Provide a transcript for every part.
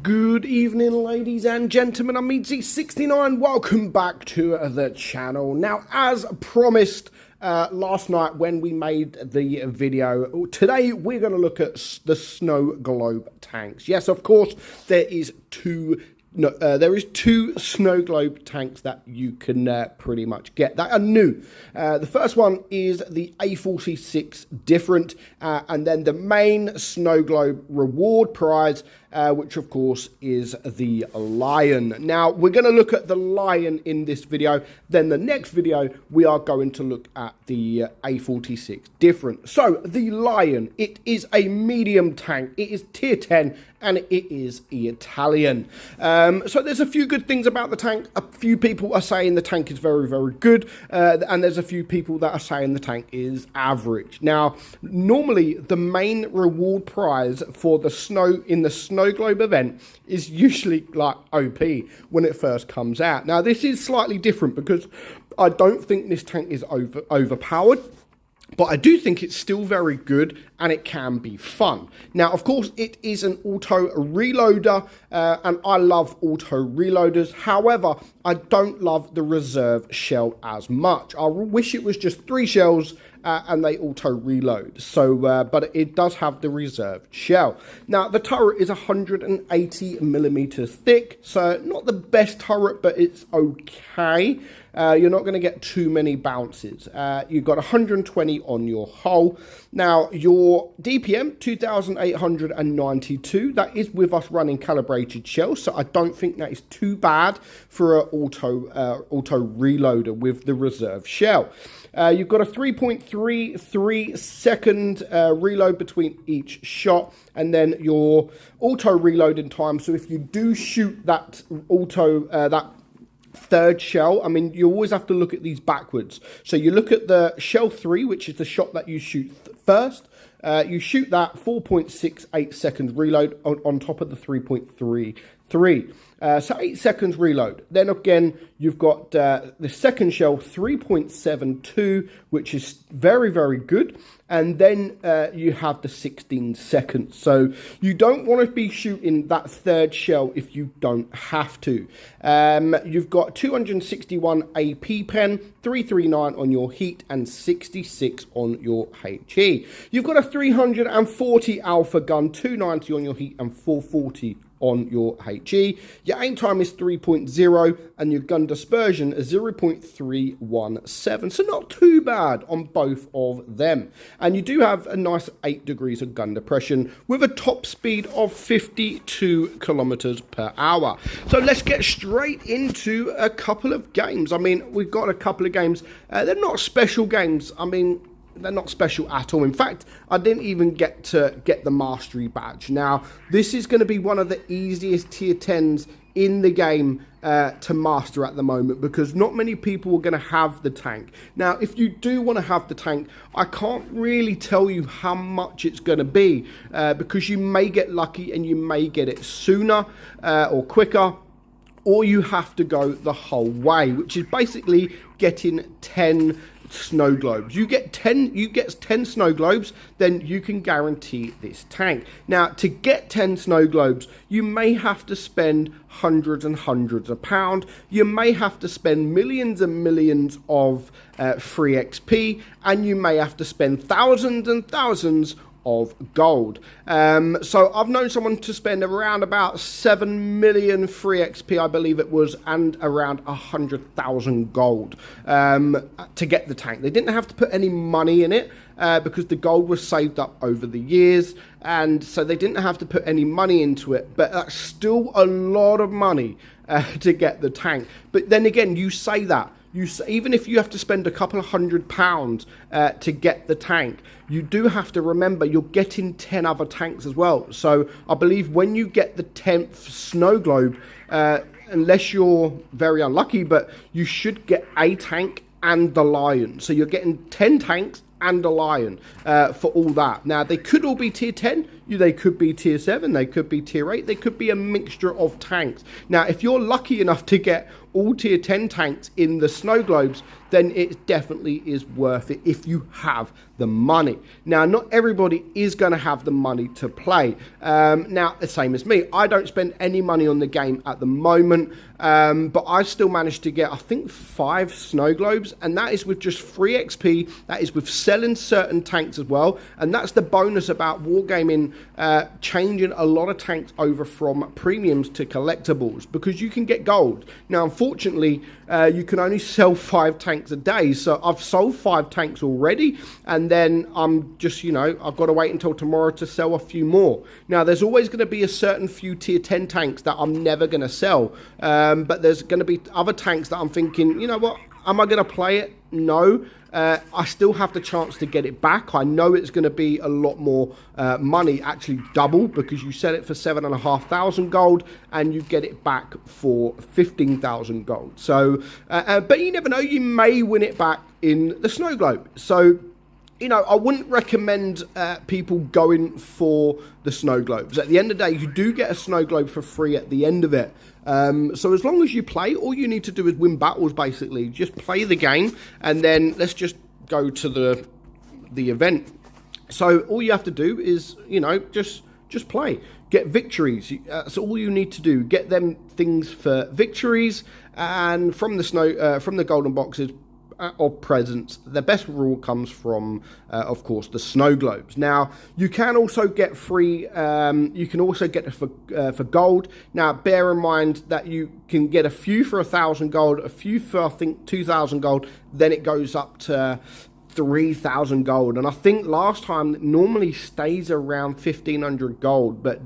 Good evening, ladies and gentlemen. I'm meadsyreplays. Welcome back to the channel. Now, as promised last night when we made the video, today we're going to look at the snow globe tanks. Yes, of course, there is two snow globe tanks that you can pretty much get that are new. The first one is the A46 different, and then the main snow globe reward prize, which of course is the Lion. Now we're going to look at the Lion in this video. Then the next video we are going to look at the A46 different. So the Lion, it is a medium tank. It is tier 10 and it is Italian. So there's a few good things about the tank. A few people are saying the tank is very, very good, and there's a few people that are saying the tank is average. Now, normally the main reward prize for the snow globe event is usually like OP when it first comes out. Now, this is slightly different because I don't think this tank is overpowered. But I do think it's still very good and it can be fun. Now, of course, it is an auto reloader and I love auto reloaders. However, I don't love the reserve shell as much. I wish it was just 3 shells and they auto reload. So, but it does have the reserved shell. Now, the turret is 180 millimeters thick. So not the best turret, but it's okay. You're not going to get too many bounces. You've got 120 on your hull. Now, your DPM, 2,892. That is with us running calibrated shells, so I don't think that is too bad for an auto reloader with the reserve shell. You've got a 3.33 second reload between each shot, and then your auto reloading time. So if you do shoot that that third shell, I mean, you always have to look at these backwards. So you look at the shell 3, which is the shot that you shoot first. You shoot that 4.68 seconds reload on top of the 3.33. So 8 seconds reload. Then again, you've got the second shell 3.72, which is very, very good. And then you have the 16 seconds. So you don't want to be shooting that third shell if you don't have to. You've got 261 AP pen, 339 on your heat, and 66 on your HE. You've got a 340 alpha gun, 290 on your heat, and 440 on your HE. Your aim time is 3.0 and your gun dispersion is 0.317. So not too bad on both of them. And you do have a nice 8 degrees of gun depression with a top speed of 52 kilometers per hour. So let's get straight into a couple of games. I mean, we've got a couple of games. They're not special games. I mean, they're not special at all. In fact, I didn't even get to get the mastery badge. Now, this is going to be one of the easiest tier 10s in the game to master at the moment, because not many people are going to have the tank. Now, if you do want to have the tank, I can't really tell you how much it's going to be, because you may get lucky and you may get it sooner or quicker, or you have to go the whole way, which is basically getting 10 snow globes. You get 10 snow globes, then you can guarantee this tank. Now, to get 10 snow globes, you may have to spend hundreds and hundreds of pounds. You may have to spend millions and millions of free XP, and you may have to spend thousands and thousands of gold. So I've known someone to spend around about 7 million free XP, I believe it was, and around 100,000 gold to get the tank. They didn't have to put any money in it because the gold was saved up over the years, and so they didn't have to put any money into it, but that's still a lot of money to get the tank. But then again, you say that, even if you have to spend a couple of £100 to get the tank, you do have to remember you're getting 10 other tanks as well. So I believe when you get the 10th snow globe, unless you're very unlucky, but you should get a tank and the Lion. So you're getting 10 tanks and a Lion for all that. Now, they could all be tier 10. They could be tier 7, they could be tier 8, they could be a mixture of tanks. Now, if you're lucky enough to get all tier 10 tanks in the snow globes, then it definitely is worth it if you have the money. Now, not everybody is going to have the money to play. Now, the same as me, I don't spend any money on the game at the moment, but I still managed to get, I think, 5 snow globes, and that is with just free XP. That is with selling certain tanks as well, and that's the bonus about Wargaming changing a lot of tanks over from premiums to collectibles, because you can get gold. Now, unfortunately, you can only sell 5 tanks a day, so I've sold 5 tanks already, and then I'm just, I've got to wait until tomorrow to sell a few more. Now, there's always going to be a certain few tier 10 tanks that I'm never going to sell, but there's going to be other tanks that I'm thinking, you know what, am I going to play it? No. I still have the chance to get it back. I know it's going to be a lot more money, actually double, because you sell it for 7,500 gold and you get it back for 15,000 gold. So, but you never know, you may win it back in the snow globe. So, I wouldn't recommend people going for the snow globes. At the end of the day, you do get a snow globe for free at the end of it. So as long as you play, all you need to do is win battles, basically. Just play the game, and then let's just go to the event. So all you have to do is, just play. Get victories. That's all you need to do. Get them things for victories, and from the golden boxes of presents, the best reward comes from, of course, the snow globes. Now, you can also get free. You can also get it for gold. Now, bear in mind that you can get a few for 1,000 gold, a few for, I think, 2,000 gold. Then it goes up to 3,000 gold, and I think last time it normally stays around 1,500 gold, but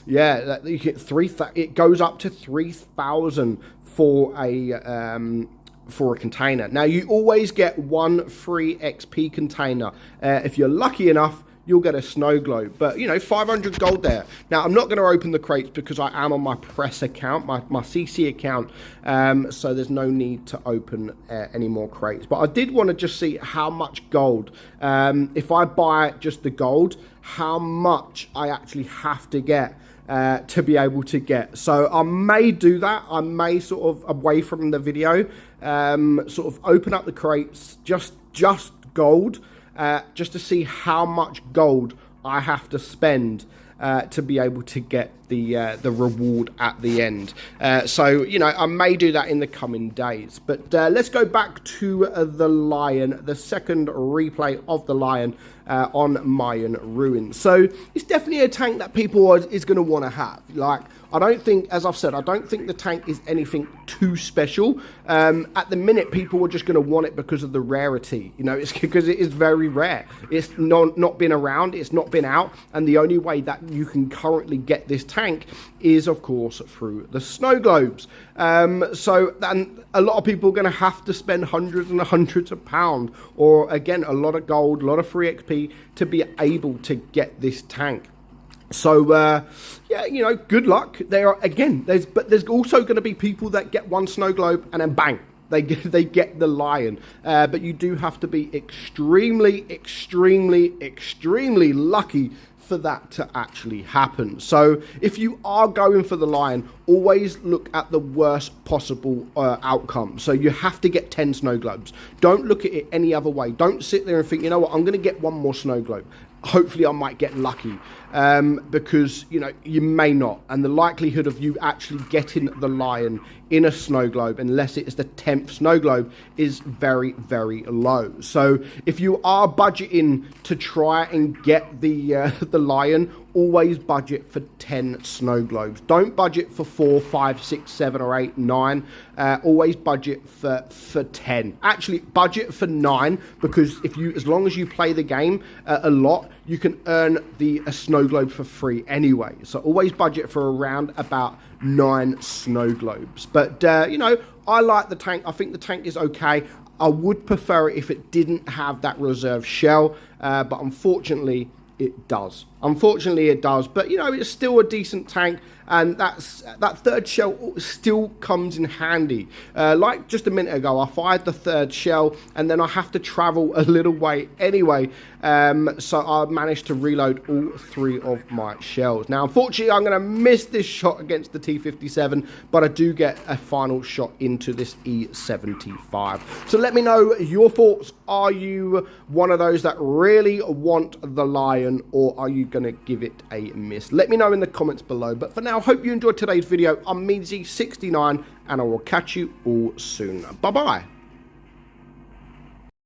yeah, you get it goes up to 3,000 for a container. Now, you always get 1 free XP container. If you're lucky enough, you'll get a snow globe, but 500 gold there. Now, I'm not going to open the crates because I am on my press account, my CC account, so there's no need to open any more crates. But I did want to just see how much gold, if I buy just the gold, how much I actually have to get to be able to get. So I may do that. I may sort of, away from the video, sort of open up the crates, just gold, just to see how much gold I have to spend to be able to get the reward at the end. So, I may do that in the coming days. But let's go back to the Lion, the second replay of the Lion on Mayan Ruins. So it's definitely a tank that people is going to want to have. Like, I don't think, as I've said, I don't think the tank is anything too special. At the minute, people are just going to want it because of the rarity. It's because it is very rare. It's not been around, it's not been out, and the only way that you can currently get this tank is, of course, through the snow globes. So then a lot of people are going to have to spend hundreds and hundreds of pounds, or again, a lot of gold, a lot of free XP to be able to get this tank. So, yeah, good luck. There's also going to be people that get 1 snow globe and then bang, they get the Lion. But you do have to be extremely, extremely, extremely lucky for that to actually happen. So if you are going for the Lion, always look at the worst possible outcome. So you have to get 10 snow globes. Don't look at it any other way. Don't sit there and think, you know what, I'm going to get 1 more snow globe. Hopefully I might get lucky, because you may not, and the likelihood of you actually getting the Lion in a snow globe, unless it is the 10th snow globe, is very, very low. So if you are budgeting to try and get the Lion, always budget for 10 snow globes. Don't budget for 4, 5, 6, 7 or 8, 9. Always budget for 10. Actually, budget for 9, because as long as you play the game a lot, you can earn a snow globe for free anyway. So always budget for around about 9 snow globes. But I like the tank. I think the tank is okay. I would prefer it if it didn't have that reserve shell, but unfortunately it does. Unfortunately, it does. But, you know, it's still a decent tank. And that third shell still comes in handy. Like just a minute ago, I fired the third shell, and then I have to travel a little way anyway. So I managed to reload all 3 of my shells. Now, unfortunately, I'm going to miss this shot against the T-57, but I do get a final shot into this E-75. So let me know your thoughts. Are you one of those that really want the Lion, or are you going to give it a miss? Let me know in the comments below. But for now, hope you enjoyed today's video. I'm meadsy69, and I will catch you all soon. Bye-bye.